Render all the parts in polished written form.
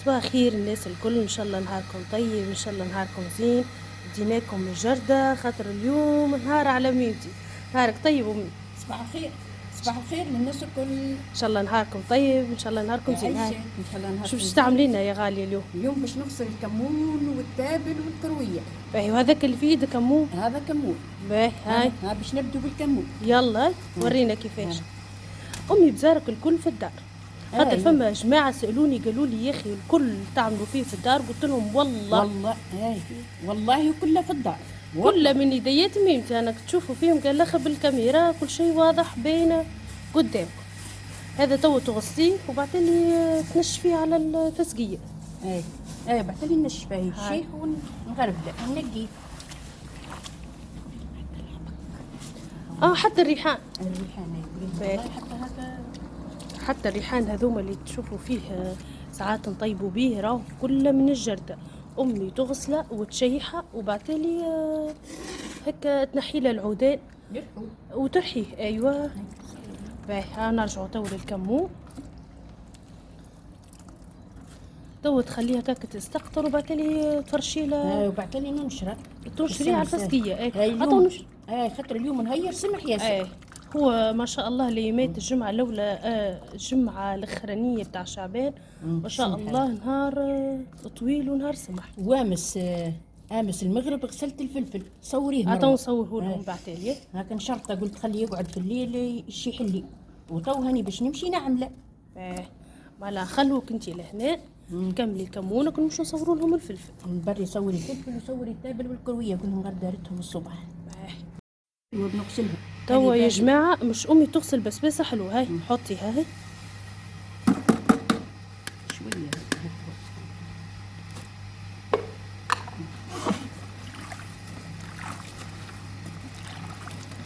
صباح خير الناس الكل، ان شاء الله نهاركم طيب، ان شاء الله نهاركم زين. ديناكم الجردة خاطر اليوم نهار على ميمتي. نهارك طيب امي. صباح الخير. صباح الخير للناس الكل. ان شاء الله نهاركم طيب، ان شاء الله نهاركم زين. هاي ان شاء الله نهاركم شوف زين. ايش تعملينا يا غالية اليوم؟ اليوم باش نغسل الكمون والتابل والكرويه. باهي، وهذاك اللي في ايدك كمون؟ هذا كمون. باهي هاي باش نبدو بالكمون. يلا ورينا كيفاش. امي بزارك الكل في الدار، خاطر فما جماعه سالوني قالوا لي يا اخي الكل تعملوا فيه في الدار، قلت لهم والله كله في الدار، كله من يديات ميمتي. انا تشوفوا فيهم قال لخ بالكاميرا كل شيء واضح باينه قدامكم. هذا تو تغسليه وبعدين تنشفيه على التسقيه. بعدين نشفيه الشيخ ونغربله ونقيه. حتى الريحان والله حتى هذا، حتى الريحان هذوما اللي تشوفوا فيه ساعات نطيبوا بيه راهو كله من الجردة. امي تغسله وتشيحه وبعدين هكا تنحي له العودين وترحيه. ايوه باهي، نرجعوا تو للكمون. تو تخليها هكاك تستقطر وبعدين تفرشي له وبعدين تنشريه على الفسقيه. خاطر اليوم نهير سمح ياسر. هو ما شاء الله اللي مات الجمعه الاولى، الجمعه الاخرانيه بتاع شعبان ما شاء الله نهار طويل ونهار سمح. امس المغرب غسلت الفلفل، صوريه تو نصوره لهم بعتالي. هاكا نشرطه قلت خليه يقعد في الليل يشيح لي، وتو هاني باش نمشي نعمله. مالا خلوك انتي لهنا كملي كمونك ونمشوا نصوروا لهم الفلفل. بري صوري الفلفل وصوري التابل والكرويه كلهم غير دارتهم الصبح. وبنغسلهم توا يا جماعه. مش امي تغسل بسباسه حلوه. هاي حطي هاي شويه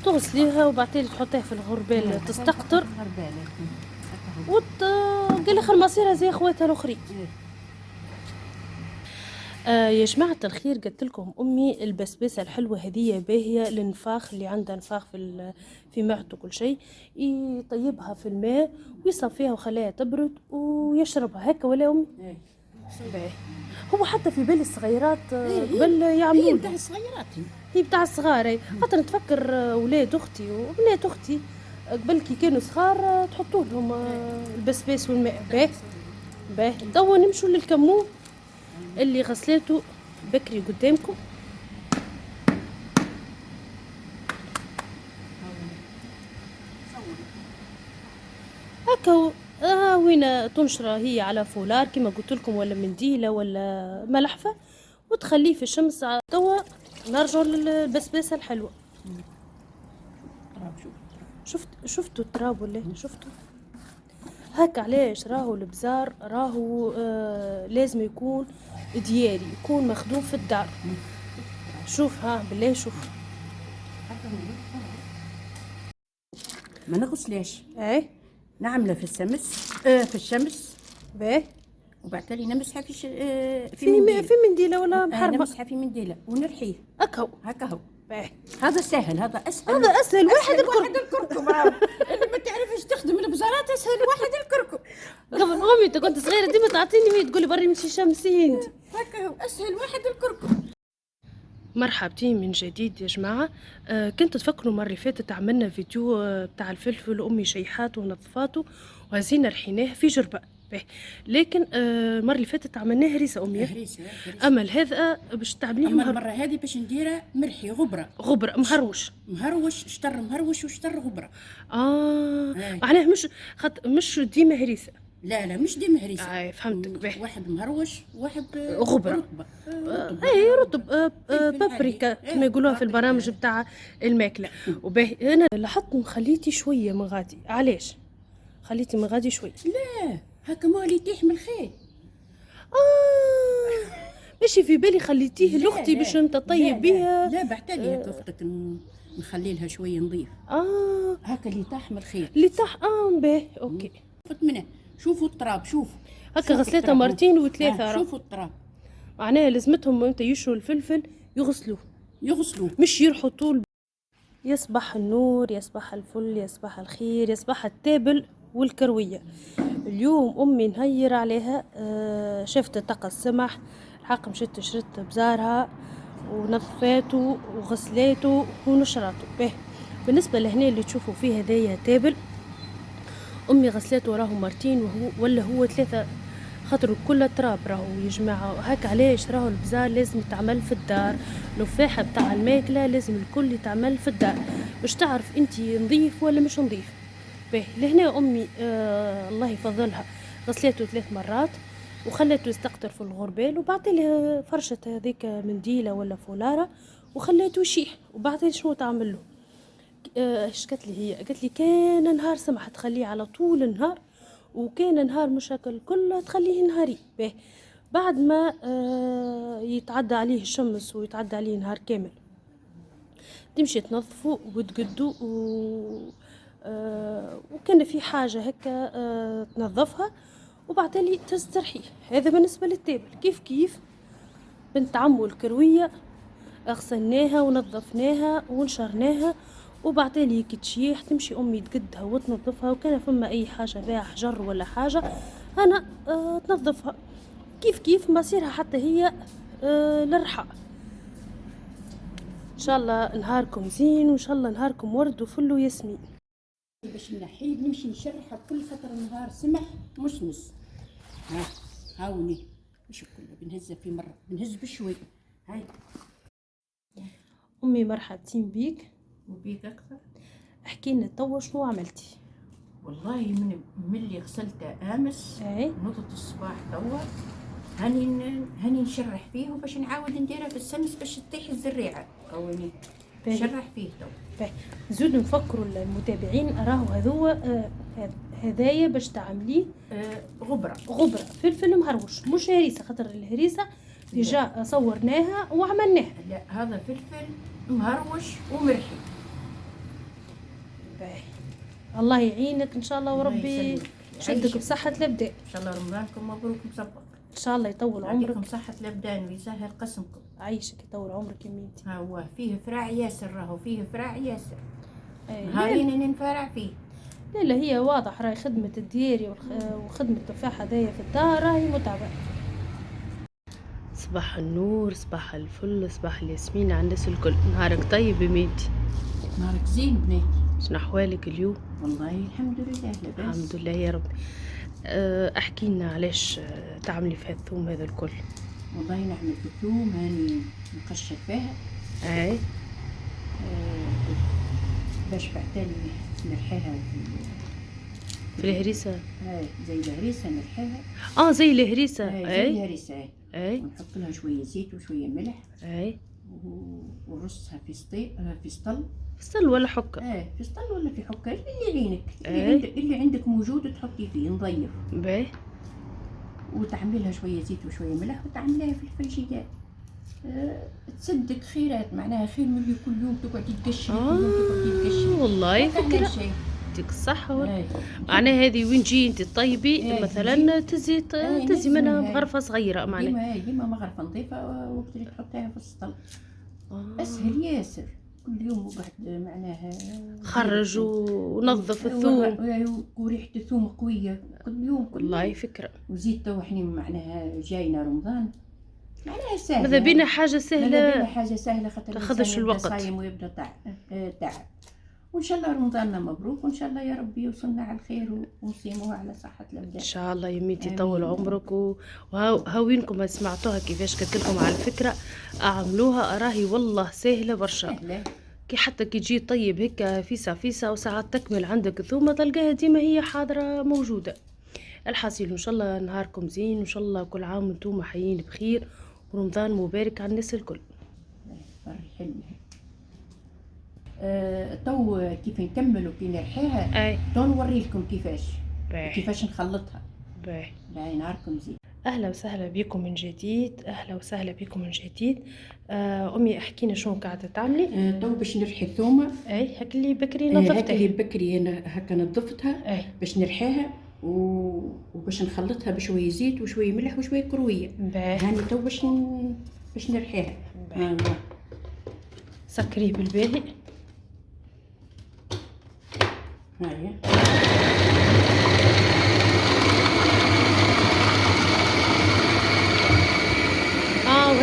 تغسليها وبعدين تحطيها في الغربال تستقطر وتقلي خرماصيرها زي اخواتها الاخرين. يا جماعة الخير، قلت لكم أمي البسباسة الحلوة هذه باهية للنفاخ اللي عنده نفاخ في معدته كل شيء، يطيبها في الماء ويصفيها وخليها تبرد ويشربها هكا. ولا أمي؟ هو حتى في بالي الصغيرات قبل يعملوا هي بتاع الصغيرات، هي بتاع الصغار. خاطر نتفكر ولاد أختي وبنات أختي قبل كي كانوا صغار تحطوا لهم البسباس والماء. باهي توا نمشوا للكمون اللي غسلته بكري قدامكم. هكا وين تنشره هي على فولار كما قلت لكم، ولا منديله ولا ملحفه، وتخليه في الشمس. توا نرجعوا للبسباسه الحلوه. شفتوا التراب ولا شفتوا هكا؟ علاش راهو البزار راهو لازم يكون دياري، يكون مخدوم في الدار. شوف بالله شوف ما نغسلهاش. نعمله في الشمس باهي، وبعدين نمسحها في منديله ولا محرمه. نمسحها في منديله ونرحيه هكا هو باهي. هذا سهل، هذا اسهل واحد الكركم. اللي ما تعرفش تخدم البزارات اسهل واحد الكركم. قبل امي انت كنت صغيره ديما تعطيني وهي تقولي بري نمشي شمسي انت. هكا هو اسهل واحد الكركم. مرحبتين من جديد يا جماعه. كنت تفكروا المره اللي فاتت عملنا فيديو بتاع الفلفل امي شيحاته ونظفاته وهزينا رحيناه في جربه. لكن المره اللي فاتت عملناه هريسه امي. هريسه. اما هذا باش تعمليه المره هذه باش نديره مرحي غبره مهروش شطر مهروش وشطر غبره. معناه مش ديما هريسه. لا مش ديما هريسه. فهمتك. واحد مهروش واحد غبره رطب بابريكا كما يقولوها في البرامج بتاع الماكله. وباهي انا لاحظت خليتي شويه من غادي. علاش خليتي من غادي شويه؟ لا هكا مالي يتيح من الخير. ماشي في بالي خليتيه لاختي باش نطيب بها. لا بعتلي هكا اختك نخلي لها شويه نظيف. هكا اللي طاح من الخير اللي طاح. باهي اوكي. فت منه. شوفوا التراب، شوفوا هكا غسلتها مرتين وثلاثه. شوفوا التراب. معناها لازمتهم انت يشروا الفلفل يغسلوه مش يرحوا طول. يصبح النور، يصبح الفل، يصبح الخير، يصبح التابل والكروية. اليوم أمي نهير عليها، شفت طق السمح الحق، مشيت شريت بزارها ونظفاته وغسلاته ونشراته به. بالنسبة لهنا اللي تشوفوا فيه هذايا تابل، أمي غسلاته وراه مرتين ولا هو ثلاثة، خاطر كل تراب راهو يا جماعة. هاك علاش راهو البزار لازم يتعمل في الدار، لفاحة بتاع الماكلة لازم الكل يتعمل في الدار باش تعرف انتي نظيف ولا مش نظيف. باهي لهنا أمي الله يفضلها غسلاته 3 مرات وخلته يستقطر في الغربال، وبعدين فرشت هذيك منديلة ولا فولارة وخلته يشيح. وبعدين شنو تعمل له؟ ايش قالت لي هي؟ قالت لي كان نهار سمح تخليه على طول النهار، وكان نهار مشاكل كله تخليه نهاري. باهي بعد ما يتعدى عليه الشمس ويتعدى عليه نهار كامل تمشي تنظفه وتقدو وكان في حاجة هكا تنظفها وبعدين تسترحيه. هذا بالنسبة للتابل. كيف بنت عمو الكروية غسلناها ونظفناها ونشرناها، وبعدين هيك تشيح تمشي أمي تقدها وتنظفها، وكان فما أي حاجة فيها حجر ولا حاجة أنا تنظفها. كيف مصيرها حتى هي للرحى. إن شاء الله نهاركم زين وإن شاء الله نهاركم ورد وفل وياسمين. باش نحيه نمشي نشرحها كل فترة نهار سمح مسمس. هاوني مش كله بنهزها في مرة، بنهز بشوي. هاي أمي مرحبتين بيك. وبيك أكثر. احكي لنا توا شنو عملتي؟ والله من اللي غسلته أمس نضت الصباح توا هاني نشرح فيه وباش نعاود نديرها في السمس باش تطيح الزريعة. قواني نشرح فيه توا. زود نفكروا المتابعين راهو هذو هدايا باش تعمليه غبرة فلفل مهروش مش هريسة، خاطر الهريسة ديجا صورناها وعملناها. لا هذا فلفل مهروش ومرحي. الله يعينك ان شاء الله وربي يشدك بصحة الابدان. ان شاء الله رمضانكم مبروك مزبط. ان شاء الله يطول عمرك. يعطيكم صحة الابدان ويسهل قسمكم. عايشك يطول عمرك يا ميتي. ها هو فيه فراع ياسر، راهو فيه فراع ياسر. نهارين ننفرع فيه. لا هي واضح راهي خدمة الدياري وخدمة التفاح هذايا في الدار راهي متعبة. صباح النور، صباح الفل، صباح الياسمين على الناس الكل. نهارك طيب يا ميتي. نهارك زين بنيتي. شنو احوالك اليوم؟ والله الحمد لله لاباس. الحمد لله يا رب. احكي لنا علاش تعملي في الثوم هذا الكل؟ والله نعمل في الثوم هاني نقشر فيها باش بعدين نرحيها في الهريسة. زي الهريسة نرحيها. زي الهريسة. زي الهريسة. ونحط لها شوية زيت وشوية ملح. ونرصها في سطل. في سطل ولا حكة؟ في سطل ولا في حكة اللي يعينك. اللي عندك موجود تحطي فيه نضيف. وتعملي لها شوية زيت وشوية ملح وتعمليها في الفريجيدار. تصدق خيرات، معناها خير من اللي كل يوم تقعدي تقشري. والله فكرة. يعطيك الصحة. معناها هذه وين تجي انت تطيبي مثلا تزي منها مغرفة صغيرة. معناها ديما مغرفة نظيفة وقت تحطيها في السطل. اسهل ياسر. كل يوم وقعد معناها خرج ونظف الثوم وريحة الثوم قوية كل يوم. والله فكرة. وزيد تو احنا معناها جاينا رمضان معناها سهلة. ماذا بينا حاجة سهلة. خاطر تاخذش الوقت. صايم ويبدا تعب. وان شاء الله رمضاننا مبروك وان شاء الله يا ربي يوصلنا على الخير ونصيموه على صحة الابدان. ان شاء الله يا ميتي يطول عمرك. وهاوينكم سمعتوها كيفاش قلت لكم على الفكرة اعملوها. راهي والله سهلة برشا. كي حتى كي تجي طيب هيك فيسا وساعات تكمل عندك الثومة تلقاها ديما هي حاضرة موجودة. الحاصل ان شاء الله نهاركم زين وان شاء الله كل عام وانتم حيين بخير ورمضان مبارك على الناس الكل. تو كيف نكمل وكي نرحيها تو نوري لكم كيفاش نخلطها. باهي نهاركم زين. اهلا وسهلا بكم من جديد. امي احكينا شنو قاعده تعملي؟ تو باش نرحي الثومه. هاك اللي بكري نظفتها. هاك اللي بكري انا هكا نظفتها. باش نرحيها وباش نخلطها بشويه زيت وشويه ملح وشويه كرويه. هاني تو باش نرحيها. سكريه بالباهي. هاي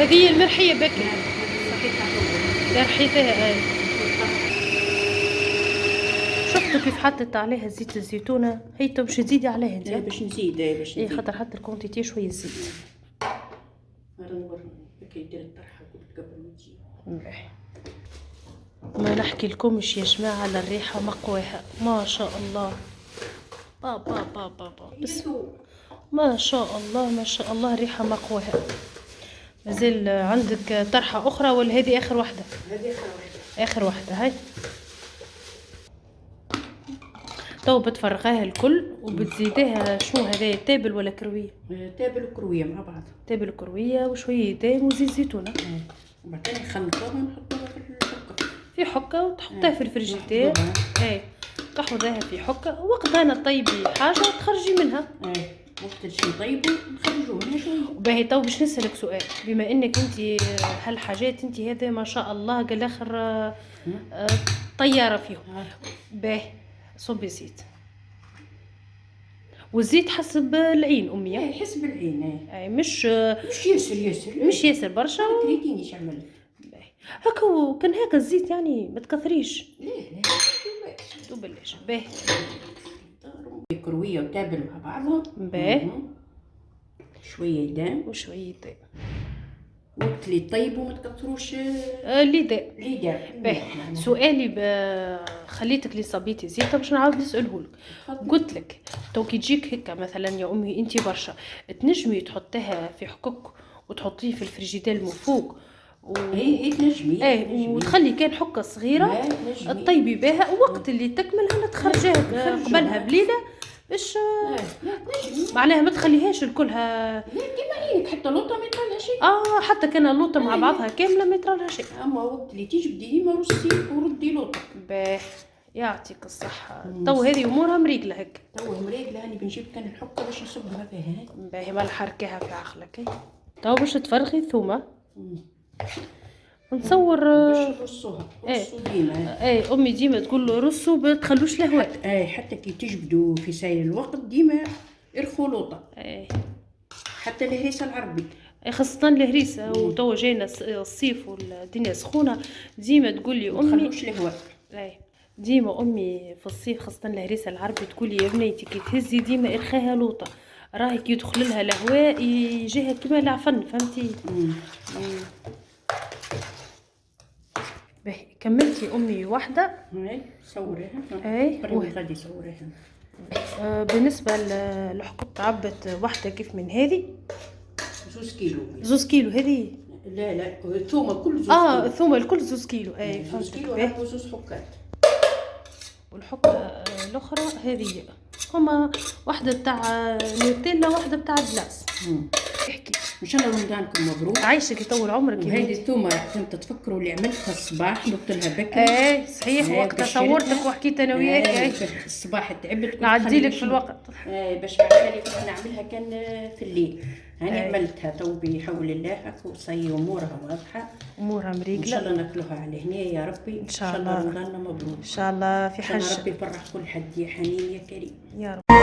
وهذه المرحيه بكري صحيتها تو. رحيتها. اي شفتوا كيف حطت عليها زيت الزيتونه؟ هي تو باش تزيدي عليها انت. باش نزيد. باش اي نزيد. خاطر حط الكونتيتي شويه زيت. نوري كي دير الطرحه قبل ما تجي. ما نحكي لكمش يا جماعه على الريحه مقواها ما شاء الله. بابا بابا بابا بس ما شاء الله ما شاء الله الريحه مقواها. مازال عندك طرحه اخرى ولا هذه اخر واحده؟ هذه اخر واحده. اخر واحده هاي. تو بتفرغيها الكل وبتزيديها شنو هذا تابل ولا كرويه؟ تابل وكرويه مع بعض. تابل وكرويه وشويه دايم وزيت زيتونه. وبعدين نخلطوها ونحطوها في الحكه. في حكه وتحطيها في الفريجيدير. اي تحطيها في حكه وقتها انا طيبي حاجه تخرجي منها. وقت اللي نطيبوا نخرجوا منها شويه. باهي تو باش نسالك سؤال، بما انك انت هالحاجات انت هذا ما شاء الله قال اخر طياره فيهم. باهي صبي زيت والزيت حسب العين امي. حسب العين. اي مش ياسر مش ياسر برشا. تريديني ايش عمل هكا كان هكا الزيت يعني ما تكثريش. ليه وبلاش. باهي كرويه وتابل مع بعضهم. باهي شويه دام وشويه داء. وقت اللي طيبوا ما تكثروش اللي داء. باهي نعم. سؤالي خليتك لي صبيتي زيت باش نعاود نسالهولك. قلت لك تو كي تجيك هكا مثلا يا امي انت برشا تنجمي تحطيها في حكك وتحطيه في الفريجيدير من فوق اي تنجمي. وتخلي كان حكه صغيره تطيبي بها وقت اللي تكملها تخرجيها قبلها بليله باش معناها ما تخليهاش الكلها. كيما عينك حتى لوطه ما يطلع لها شيء. حتى كان اللوطه مع بعضها كامله ما يطلع لها شيء. اما وقت اللي تيجي ديما رصي وردي لوطه. باهي يعطيك الصحه. تو هذه امورها مريقله هيك. تو مريقله هاني بنجيب كان الحكه باش نصبها فيها. باهي ما نحركيها في عقلك. تو باش تفرغي الثومه نتصور باش نرصوها. ديما امي ديما تقول له رصوا ما تخلوش الهواء. حتى كي تجبدوا في ساير الوقت ديما ارخوا لوطه. حتى الهريسه العربي خاصة الهريسة وتوا جاينا الصيف والدنيا سخونة ديما تقول لي امي ما تخلوش الهواء. ديما امي في الصيف خاصة الهريسة العربي تقول لي يا بنيتي كي تهزي ديما ارخاها لوطة راهي كي يدخل لها الهواء يجيها كيما العفن فهمتي. باهي كملتي امي واحدة. صوريها. غادي صوريها. بالنسبة للحكوك عبت واحدة كيف من هذه 2 كيلو هذه. لا الثومة كل 2 كيلو. الثومة الكل 2 كيلو. فهمتك. باهي 2 حكات. والحكة الاخرى هذه هما واحدة بتاع نوتيلا واحدة بتاع بلاس. احكي ان شاء الله رمضانكم مبروك. عايشك يطول عمرك. وهذه الثومه كنت تفكروا اللي عملتها الصباح نبت لها بكري. صحيح وقتها صورتك وحكيت انا وياك. الصباح تعبت نعدي لك في الوقت. باش بعدها اللي كنا نعملها كان في الليل. هاني عملتها تو بحول الله هكا وصي امورها واضحه. امورها مريقله. ان شاء الله ناكلوها على هنا يا ربي. ان شاء الله رمضاننا مبروك. ان شاء الله في حج. ربي يفرح كل حد يا حنين يا كريم يا رب.